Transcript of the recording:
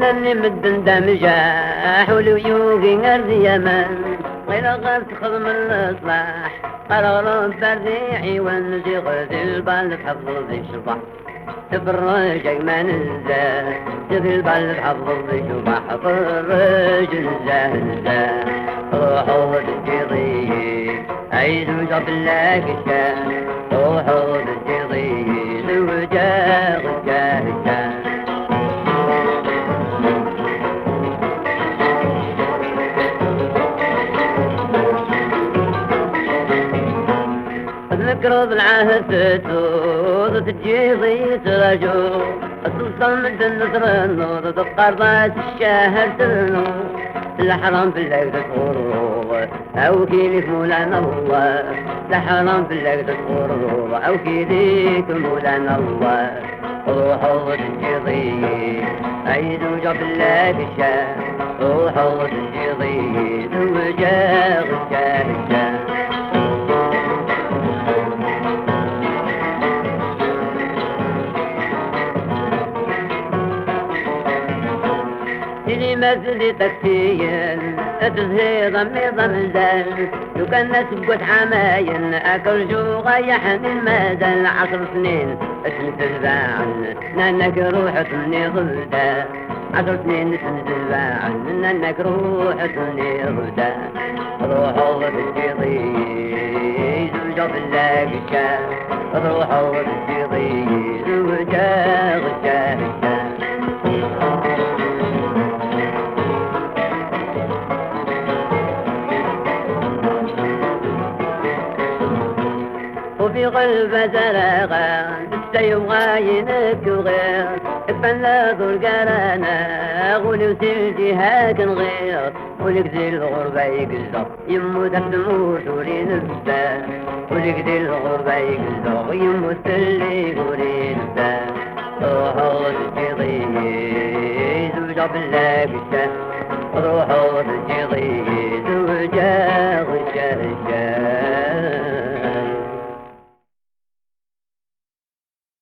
انني مدن دمجاح وليوقي ارض يمن غير غير تخدم الاصلاح قرارات بريعي ونزي غد البال تحفظ ذي صباح تفرج ما نزاه تبي البال تحفظ ذي صباح فرج نزاه روحوا تجيضي عيد وجاب لك الشام روحوا تجيضي زوجاغ الشام ذكروا بالعهد تسود تجيضي تراجو السلطان من النصر النور تبقى رضات الشهر تنو الحرام بالله تغرو او كيلك مولانا الله الحرام بالله تغرو او كيلك مولانا الله روحوا تجيضي عيد وجاب لك الشام روحوا تجيضي وجاغ الشام اللي مازلي تكتين تزهير ضمي ضمزان لو كان ناس بقوت عماين اكل جو غيحني المازال 10 سنين اسم تزبان نانك روحت مني ضلدا 10 سنين اسم تزبان نانك روحت مني ضلدا روحوا بالجيضي زوجة بالله الشام روحوا بالجيضي زوجة الشام وفي قلب زرقا السيوم غاينك وغير فناذ القرانا غولي وسيلتي هاك نغير ولك ذي الغربة يقزر يمو تموت ولي نبدا ولك ذي الغربة يقزر يمو تلي ولي نبدا روحوا تجيضي زوجة بالله الشام روحوا تجيضي زوجة غشاشة